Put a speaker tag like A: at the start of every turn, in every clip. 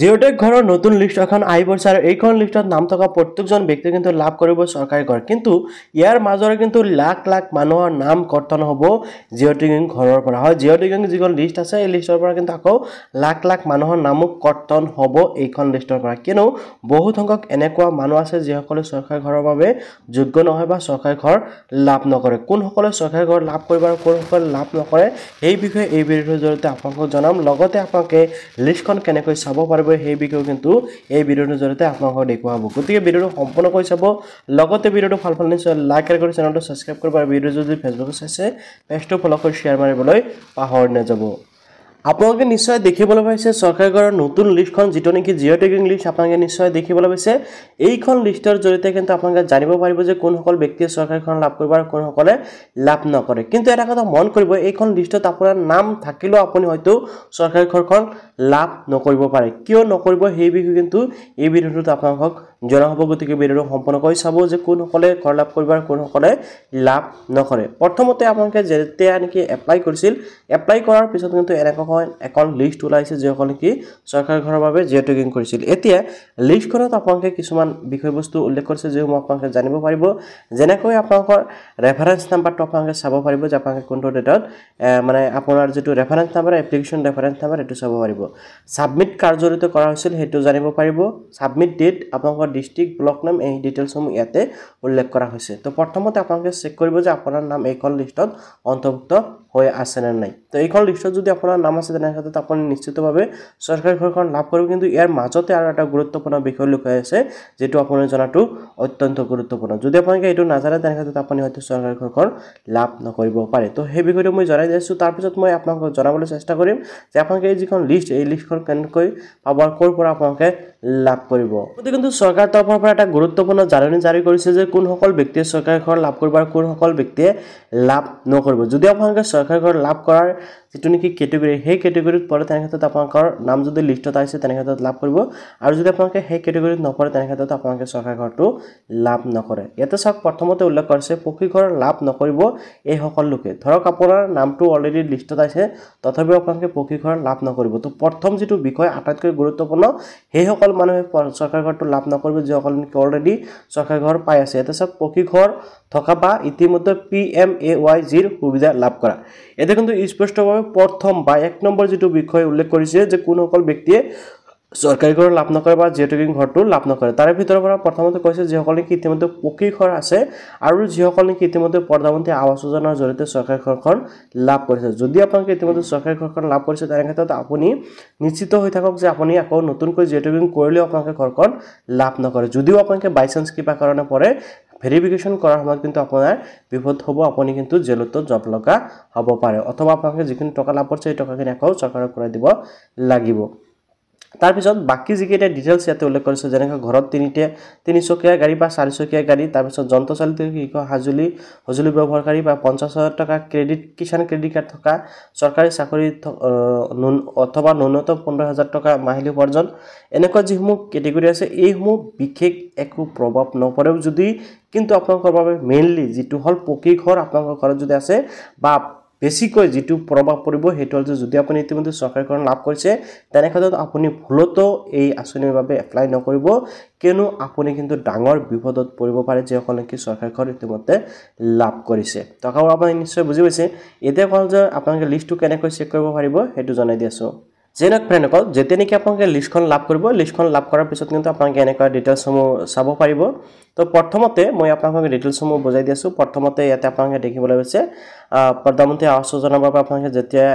A: geotag ঘৰৰ নতুন list এখন আহি পৰিছে আৰু এইখন লিষ্টত নাম থকা প্ৰত্যেকজন ব্যক্তি কিন্তু লাভ কৰিব চৰকাৰী ঘৰ কিন্তু ইয়াৰ মাজৰে কিন্তু লাখ লাখ মানুহৰ নাম কৰ্তন হ'ব জিঅ'টেক ঘৰৰ পৰা হয় জিঅ'টেক যিখন লিষ্ট আছে এই লিষ্টৰ পৰা কিন্তু আকৌ লাখ লাখ মানুহৰ নামো কৰ্তন হ'ব এইখন লিষ্টৰ পৰা কিনো বহুত সংখ্যক এনেকুৱা মানুহ আছে যিসকলে চৰকাৰী ঘৰৰ বাবে যোগ্য নহয় বা চৰকাৰী ঘৰ লাভ নকৰে কোনসকলে চৰকাৰী ঘৰ লাভ কৰিব আৰু কোনসকলে লাভ নকৰে এই বিষয়ে এই ভিডিঅ'ৰ জৰিয়তে আপোনালোকক জনাম লগতে আপোনালোকে লিষ্টখন কেনেকৈ চাব সেই বিষয়ে কিন্তু এই ভিডিওৰ জৰিয়তে আপোনালোকক দেখুৱাব গতিকে ভিডিওটো সম্পূৰ্ণকৈ চাব লগতে ভিডিওটো ভাল পালে নিশ্চয় লাইক কৰি চেনেলটো সাবস্ক্ৰাইব কৰিব আৰু ভিডিও যদি ফেসবুকত চাইছে পেজটো ফলো কৰি শেয়াৰ মাৰিবলৈ পাহৰি নাযাব আপোনালোকে নিশ্চয় দেখিবলৈ পাইছে চৰকাৰী ঘৰৰ নতুন লিষ্টখন যেটো নেকি জিঅ'টেক লিষ্ট আপোনালোকে নিশ্চয় দেখিবলৈ পাইছে এইখন লিষ্টৰ জৰিয়তে কিন্তু আপোনালোকে জানিব পাৰিব যে কোনসকল ব্যক্তিয়ে চৰকাৰী ঘৰ লাভ কৰিব আৰু কোনসকলে লাভ নকৰে কিন্তু এটা কথা মন কৰিব এইখন লিষ্টত আপোনাৰ নাম থাকিলেও আপুনি হয়তো চৰকাৰী ঘৰখন লাভ নকৰিব পাৰে কিয় নকৰিব সেই বিষয়ে কিন্তু এই ভিডিওটোত আপোনালোকক জনা হ'ব গতিকে ভিডিওটো সম্পূৰ্ণকৈ চাব যে কোনসকলে ঘৰ লাভ কৰিব আৰু কোনসকলে লাভ নকৰে প্ৰথমতে আপোনালোকে যেতিয়া নেকি এপ্লাই কৰিছিল এপ্লাই কৰাৰ পিছত কিন্তু এনেকৈ এখন লিষ্ট ওলাইছে যেসকলে কি চৰকাৰী ঘৰৰ বাবে জিঅ'টেকিং কৰিছিল এতিয়া লিষ্টখনত আপোনালোকে কিছুমান বিষয়বস্তু উল্লেখ কৰিছে যে আপোনালোকে জানিব পাৰিব যেনেকৈ আপোনালোকৰ ৰেফাৰেন্স নাম্বাৰটো আপোনালোকে চাব পাৰিব যে আপোনালোকে কোনটো ডেটত মানে আপোনাৰ যেটো reference number application reference number এটো চাব পাৰিব সাবমিট কাৰ্যৰিত কৰা হৈছিল হেতু জানিব পাৰিব সাবমিট ডেট আপোনালোকৰ ডিস্ট্ৰিক্ট ব্লক নাম এই ডিটেইলছসমূহ ইয়াতে উল্লেখ কৰা হৈছে তো প্ৰথমতে আপোনালোকে চেক কৰিব যে আপোনাৰ নাম এইখন লিষ্টত অন্তৰ্ভুক্ত হৈ আছে নে নাই তো এইখন লিষ্টত যদি আপোনাৰ নাম আছে তেনেহলে আপুনি নিশ্চিতভাৱে চৰকাৰী ঘৰখন লাভ কৰিব কিন্তু ইয়াৰ মাজতে আৰু এটা গুৰুত্বপূৰ্ণ বিষয় লুকাই আছে যেটো আপোনাৰ জনাটো অত্যন্ত গুৰুত্বপূৰ্ণ যদি আপোনালোকে এটো নাজানে তেনেহলে আপুনি হয়তো চৰকাৰী ঘৰখন লাভ নকৰিব পাৰে তো সেই বিষয়টো মই জনাই দিছো তাৰ পিছত মই আপোনালোকক জনাবলৈ চেষ্টা কৰিম যে আপোনালোকে এই যিখন লিষ্ট এই লিষ্টখন কেনেকৈ পাব আৰু কৰ পৰা আপোনালোকে লাভ কৰিব গতিকে কিন্তু চৰকাৰ তৰফৰ পৰা এটা গুৰুত্বপূৰ্ণ জাননী জাৰি কৰিছে যে কোনসকল ব্যক্তিয়ে চৰকাৰী ঘৰ লাভ কৰিব আৰু কোনসকল ব্যক্তিয়ে লাভ নকৰিব যদি আপোনালোকে চৰকাৰী ঘৰ লাভ কৰাৰ যেটো নেকি ক্যাটেগৰী সেই ক্যাটেগৰীত পৰে তেনেক্ষেত্ৰত আপোনালোকৰ নাম যদি লিষ্টত আছে তেনেক্ষেত্ৰত লাভ কৰিব আৰু যদি আপোনালোকে সেই ক্যাটেগৰীত নপৰে তেনেক্ষেত্ৰত আপোনালোকে চৰকাৰী ঘৰটো লাভ নকৰে ইয়াতে সব প্ৰথমতে উল্লেখ কৰিছে পকী ঘৰ লাভ নকৰিব এই সকল লোকে ধৰক আপোনাৰ নামটো অলৰেডি লিষ্টত আছে তথাপিও আপোনালোকে পকী ঘৰ লাভ নকৰিব তো প্ৰথম যেটো বিষয় আটাইতকৈ গুৰুত্বপূৰ্ণ সেই সকল মানুহে চৰকাৰী ঘৰটো লাভ নকৰিব যিসকল অলৰেডি চৰকাৰী ঘৰ পাই আছে ইয়াতে সব পকী ঘৰ থকা বা ইতিমধ্যে PMAYGৰ সুবিধা লাভ কৰা এতে কিন্তু স্পষ্টভাৱে প্ৰথম বা এক নম্বৰ যেটো বিষয় উল্লেখ কৰিছে যে কোনসকল ব্যক্তিয়ে চৰকাৰী ঘৰ লাভ নকৰে বা জিঅ'টেকিং ঘৰটো লাভ নকৰে তাৰে ভিতৰৰ পৰা প্ৰথমতে কৈছে যিসকলে কি ইতিমধ্যে পকী ঘৰ আছে আৰু যিসকলে কি ইতিমধ্যে প্ৰধানমন্ত্ৰী আৱাস যোজনাৰ জৰিয়তে চৰকাৰী ঘৰখন লাভ কৰিছে যদি আপোনালোকে ইতিমধ্যে চৰকাৰী ঘৰখন লাভ কৰিছে তাৰ ক্ষেত্ৰত আপুনি নিশ্চিত হৈ থাকক যে আপুনি আকৌ নতুনকৈ জিঅ'টেকিং কৰিলেও আপোনালোকে ঘৰখন লাভ নকৰে যদিও আপোনালোকে বাই চান্স কিবা কাৰণে পৰে ভেৰিফিকেশন কৰাৰ সময়ত কিন্তু আপোনাৰ বিপদ হ'ব আপুনি কিন্তু জেলতো জব লগা হ'ব পাৰে অথবা আপোনালোকে যিখিনি টকা লাভ কৰিছে এই টকাখিনি আকৌ চৰকাৰক ঘূৰাই দিব লাগিব তাৰ পিছত বাকি যিকেইটা ডিটেইলছ ইয়াতে উল্লেখ কৰিছে যেনে ঘৰত তিনিচকীয়া গাড়ী বা চাৰিচকীয়া গাড়ী তাৰ পিছত যন্ত্ৰচালিত হাজুলি ব্যৱহাৰকাৰী বা 50000 টকা ক্ৰেডিট কিষাণ ক্ৰেডিট কাৰ্ড থকা চৰকাৰী চাকৰি অথবা ন্যূনতম 15000 টকা মাহিলী উপাৰ্জন এনেকুৱা যিসমূহ ক্যাটেগৰী আছে এইসমূহ বিশেষ একো প্ৰভাৱ নপৰেও যদি কিন্তু আপোনালোকৰ বাবে মেইনলি যেটো হল পকী ঘৰ আপোনালোকৰ ঘৰত যদি আছে বা বেছিকৈ যেটো প্ৰভাৱ পৰিব হেতু হল যদি আপুনি ইতিমধ্যে চৰকাৰী ঘৰ লাভ কৰিছে তেনেক্ষেত্ৰত আপুনি ভুলতো এই আঁচনিৰ বাবে এপ্লাই নকৰিব কিয়নো আপুনি কিন্তু ডাঙৰ বিপদত পৰিব পাৰে যেসকলে কি চৰকাৰী ঘৰ ইতিমধ্যে লাভ কৰিছে টকাও আপুনি নিশ্চয় বুজি পাইছে এতিয়া কল যে আপোনালোকে লিষ্টটো কেনেকৈ চেক কৰিব পাৰিব হেতু জনাই দিছো যেনক ফ্ৰেণ্ডসকল যেতে নেকি আপোনালোকে লিষ্টখন লাভ কৰিব লিষ্টখন লাভ কৰাৰ পিছত কিন্তু আপোনালোকে এনেকুৱা ডিটেইলছসমূহ চাব পাৰিব তো প্ৰথমতে মই আপোনালোকক ডিটেইলছসমূহ বুজাই দিছো প্ৰথমতে ইয়াতে আপোনালোকে দেখিবলৈ পাইছে প্ৰধানমন্ত্ৰী আৱাস যোজনাৰ বাবে আপোনালোকে যেতিয়া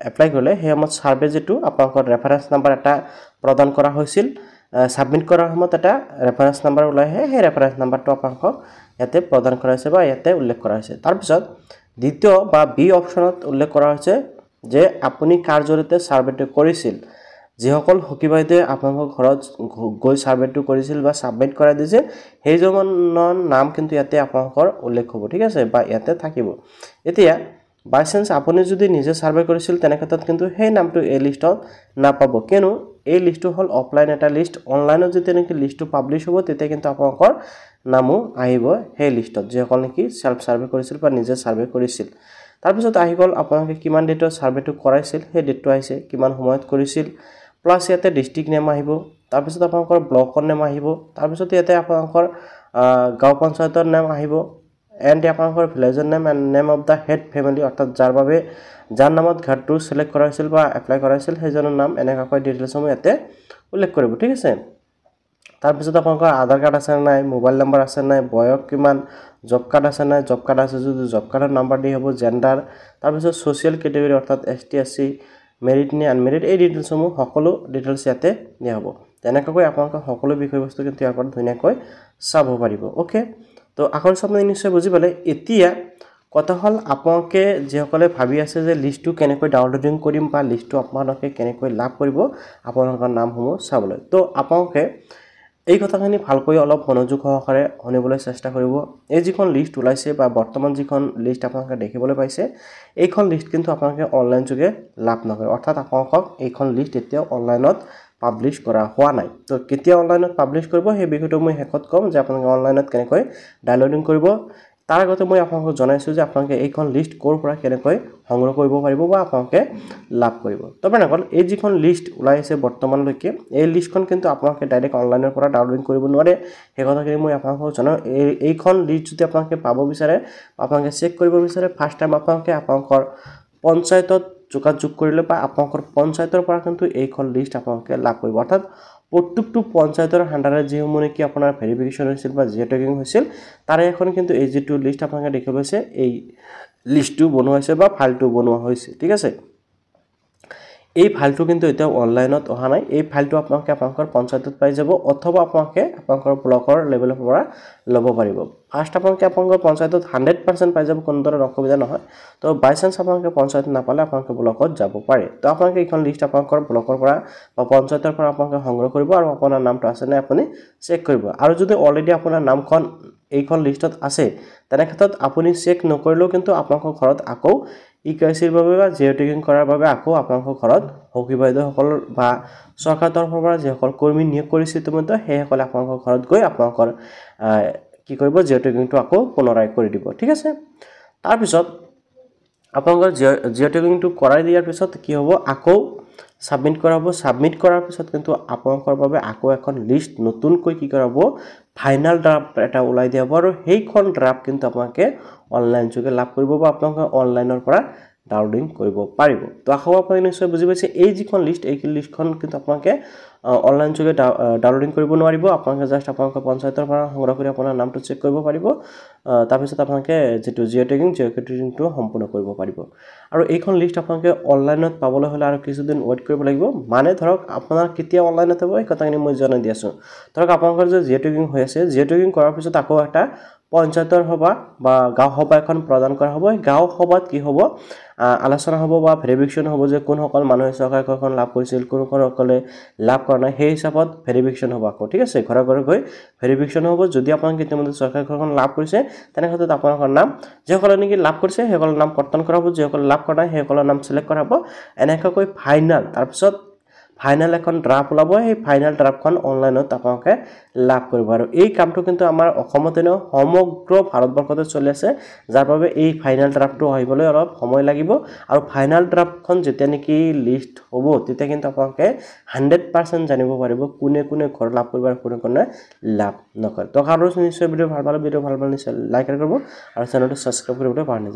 A: এপ্লাই কৰিলে সেই সময়ত সাৰ্ভে যেটো আপোনালোকৰ ৰেফাৰেন্স নাম্বাৰ এটা প্ৰদান কৰা হৈছিল সাবমিট কৰাৰ সময়ত এটা ৰেফাৰেন্স নাম্বাৰ ওলাই সেই ৰেফাৰেন্স নাম্বাৰটো আপোনালোকক ইয়াতে প্ৰদান কৰা হৈছে বা ইয়াতে উল্লেখ কৰা হৈছে তাৰ পিছত দ্বিতীয় বা বি অপচনত উল্লেখ কৰা হৈছে যে আপুনি কাৰ্যৰিতে সাৰ্ভেটো কৰিছিল যিসকল হকিবাইতে আপোনালোকৰ ঘৰত গৈ সাৰ্ভেটো কৰিছিল বা সাবমিট কৰা দিছে সেইজনৰ নাম কিন্তু ইয়াতে আপোনালোকৰ উল্লেখ হ'ব ঠিক আছে বা ইয়াতে থাকিব এতিয়া বাই চান্স আপুনি যদি নিজে সাৰ্ভে কৰিছিল তেনে ক্ষেত্ৰত কিন্তু সেই নামটো এই লিষ্টত নাপাব কিয়নো এই লিষ্টটো হল অফলাইন এটা লিষ্ট অনলাইনত যেতিয়া নেকি লিষ্টটো পাবলিশ হ'ব তেতিয়া কিন্তু আপোনালোকৰ নামও আহিব সেই লিষ্টত যিসকল নেকি সেলফ সাৰ্ভে কৰিছিল বা নিজে সাৰ্ভে কৰিছিল তাৰ পিছত আহি গল আপোনালোকে কিমান ডেটৰ সাৰ্ভেটো কৰাইছিল সেই ডেটটো আহিছে কিমান সময়ত কৰিছিল প্লাছ ইয়াতে ডিষ্ট্ৰিক্ট নেম আহিব তাৰপিছত আপোনালোকৰ ব্লকৰ নেম আহিব তাৰপিছত ইয়াতে আপোনালোকৰ গাঁও পঞ্চায়তৰ নাম আহিব এণ্ড আপোনালোকৰ ভিলেজৰ name and name of the head family অৰ্থাৎ যাৰ নামত ঘৰটো সিলেক্ট কৰা হৈছিল বা এপ্লাই কৰা হৈছিল সেইজনৰ নাম এনেকৈ ডিটেইলছসমূহ ইয়াতে উল্লেখ কৰিব ঠিক আছে তাৰপিছত আপোনালোকৰ আধাৰ কাৰ্ড আছে নাই মোবাইল নম্বৰ আছে নাই বয়স কিমান জব কাৰ্ড আছে নাই জব কাৰ্ড আছে যদি জব কাৰ্ডৰ নাম্বাৰ দি হ'ব জেন্ডাৰ তাৰপিছত সোশ্যাল কেটেগৰী অৰ্থাৎ ST SC মেৰিট নে আনমেৰিট এই ডিটেইলছসমূহ সকলো ডিটেইলছ ইয়াতে দিয়া হ'ব তেনেকৈ আপোনালোকে সকলো বিষয়বস্তু কিন্তু ইয়াৰ পৰা ধুনীয়াকৈ চাব পাৰিব ওকে তো আখৰ সামনে নিশ্চয় বুজি পালে এতিয়া কথা হল আপোনালোকে যেসকলে ভাবি আছে যে লিষ্টটো কেনেকৈ ডাউনলোডিং কৰিম বা লিষ্টটো আপোনালোকে কেনেকৈ লাভ কৰিব আপোনালোকৰ নামসমূহ চাবলৈ তো আপোনালোকে এই কথাখিনি ভালকৈ অলপ মনোযোগ সহকাৰে শুনিবলৈ চেষ্টা কৰিব এই যিখন লিষ্ট ওলাইছে বা বৰ্তমান যিখন লিষ্ট আপোনালোকে দেখিবলৈ পাইছে এইখন লিষ্ট কিন্তু আপোনালোকে অনলাইন যোগে লাভ নকৰে অৰ্থাৎ আপোনালোকক এইখন লিষ্ট এতিয়া অনলাইনত পাবলিশ কৰা হোৱা নাই তো কেতিয়া অনলাইনত পাবলিশ কৰিব সেই বিষয়টো মই হেকত কম যে আপোনালোকে অনলাইনত কেনেকৈ ডাউনলোডিং কৰিব তাৰ আগতে মই আপোনালোকক জনাইছো যে আপোনালোকে এইখন লিষ্ট কোৰ পৰা কেনেকৈ সংগ্ৰহ কৰিব পাৰিব বা আপোনালোকে লাভ কৰিব তবে নকল এই যিখন লিষ্ট ওলাইছে বৰ্তমানলৈকে এই লিষ্টখন কিন্তু আপোনালোকে ডাইৰেক্ট অনলাইনৰ পৰা ডাউনলোড কৰিব নোৱাৰে সেই কথাখিনি মই আপোনালোকক জনাও এইখন লিষ্ট যদি আপোনালোকে পাব বিচাৰে আপোনালোকে চেক কৰিব বিচাৰে ফাৰ্স্ট টাইম আপোনালোকে আপোনালোকৰ পঞ্চায়তত যোগাযোগ কৰিলে বা আপোনালোকৰ পঞ্চায়তৰ পৰা কিন্তু এইখন লিষ্ট আপোনালোকে লাভ কৰিব অৰ্থাৎ প্ৰত্যেকটো পঞ্চায়তৰ হাণ্ডাৰে যিসমূহ নেকি আপোনাৰ ভেৰিফিকেশ্যন হৈছিল বা জিঅ' টেগিং হৈছিল তাৰে এখন কিন্তু এই যিটো লিষ্ট আপোনালোকে দেখিব পাইছে এই লিষ্টটো বনোৱা হৈছে বা ফাইলটো বনোৱা হৈছে ঠিক আছে এই ফাইলটো কিন্তু এটা অনলাইনত অহা নাই এই ফাইলটো আপোনালোকে আপোনালোকৰ পঞ্চায়তত পাই যাব অথবা আপোনালোকে আপোনালোকৰ ব্লকৰ লেভেলৰ পৰা ল'ব পাৰিব ফাৰ্স্ট আপোনালোকে আপোনালোকৰ পঞ্চায়তত 100% পাই যাব কোনো ধৰণৰ অসুবিধা নহয় তো বাই চান্স আপোনালোকে পঞ্চায়ত নাপালে আপোনালোকে ব্লকত যাব পাৰে তো আপোনালোকে এইখন লিষ্ট আপোনালোকৰ ব্লকৰ পৰা বা পঞ্চায়তৰ পৰা আপোনালোকে সংগ্ৰহ কৰিব আৰু আপোনাৰ নামটো আছে নে আপুনি চেক কৰিব আৰু যদি অলৰেডি আপোনাৰ নামখন এইখন লিষ্টত আছে তেনে ক্ষেত্ৰত আপুনি চেক নকৰিলেও কিন্তু আপোনালোকৰ ঘৰত আকৌ ইকাইছিৰ বাবে বা জিঅ' টেগিং কৰাৰ বাবে আকৌ আপোনালোকৰ ঘৰত হকি বাইদেউসকল বা চৰকাৰ তৰফৰ পৰা যিসকল কৰ্মী নিয়োগ কৰিছে ইতিমধ্যে সেইসকলে আপোনালোকৰ ঘৰত গৈ আপোনালোকৰ কি কৰিব জিঅ' টেগিংটো আকৌ পুনৰাই কৰি দিব ঠিক আছে তাৰ পিছত আপোনালোকৰ জিঅ' টেগিংটো কৰাই দিয়াৰ পিছত কি হ'ব আকৌ সাবমিট কৰা হ'ব সাবমিট কৰাৰ পিছত কিন্তু আপোনালোকৰ বাবে আকৌ এখন লিষ্ট নতুনকৈ কি কৰাব ফাইনাল ড্ৰাফট এটা ওলাই দিয়া হ'ব আৰু সেইখন ড্ৰাফট কিন্তু আপোনালোকে অনলাইন যোগে লাভ কৰিব বা আপোনালোকে অনলাইনৰ পৰা ডাউনলোডিং কৰিব পাৰিব তো আশা আপুনি নিশ্চয় বুজি পাইছে এই যিখন লিষ্ট এই লিষ্টখন কিন্তু আপোনালোকে অনলাইন যোগে ডাউনলোডিং কৰিব নোৱাৰিব আপোনালোকে জাস্ট আপোনালোকৰ পঞ্চায়তৰ পৰা সংগ্ৰহ কৰি আপোনাৰ নামটো চেক কৰিব পাৰিব তাৰ পিছত আপোনালোকে যেটো জিঅ' টেগিংটো সম্পূৰ্ণ কৰিব পাৰিব আৰু এইখন লিষ্ট আপোনালোকে অনলাইনত পাবলৈ হলে আৰু কিছুদিন ওয়েট কৰিব লাগিব মানে ধৰক আপোনাৰ কেতিয়া অনলাইনত হ'ব এই কথাখিনি মই জনাই দি আছো ধৰক আপোনালোকৰ যে জিঅ' টেগিং হৈ আছে জিঅ' টেগিং কৰাৰ পিছত আকৌ এটা পঞ্চায়তৰ সভা বা গাঁও সভা এখন প্ৰদান কৰা হ'ব গাঁও সভাত কি হ'ব আলোচনা হ'ব বা ভেৰিফিকেশ্যন হ'ব যে কোন সকল মানুহে চৰকাৰখন লাভ কৰিছিল কোন সকলে লাভ কৰা নাই সেই হিচাপত ভেৰিফিকেশ্যন হ'ব আকৌ ঠিক আছে ঘৰে ঘৰে গৈ ভেৰিফিকেশ্যন হ'ব যদি আপোনালোকে ইতিমধ্যে চৰকাৰখন লাভ কৰিছে তেনে ক্ষেত্ৰত আপোনালোকৰ নাম যেসকলে নেকি লাভ কৰিছে সেইসকলৰ নাম কৰ্তন কৰা হ'ব যেসকলে লাভ কৰা নাই সেইসকলৰ নাম সিলেক্ট কৰা হ'ব এনেকৈ ফাইনাল তাৰপিছত ফাইনাল এখন ড্ৰাফট ওলাব এই ফাইনাল ড্ৰাফটখন অনলাইনত আপোনালোকে লাভ কৰিব আৰু এই কামটো কিন্তু আমাৰ অসমতে ন সমগ্ৰ ভাৰতবৰ্ষতে চলি আছে যাৰ বাবে এই ফাইনাল ড্ৰাফটটো আহিবলৈ অলপ সময় লাগিব আৰু ফাইনাল ড্ৰাফটখন যেতিয়া নেকি লিষ্ট হ'ব তেতিয়া কিন্তু আপোনালোকে 100% জানিব পাৰিব কোনে কোনে ঘৰ লাভ কৰিব আৰু কোনে কোনে লাভ নকৰে তো আৰু নিশ্চয় ভিডিও ভাল পালে নিশ্চয় লাইক কৰিব আৰু চেনেলটো সাবস্ক্ৰাইব কৰিবলৈ পাহৰি নাযাব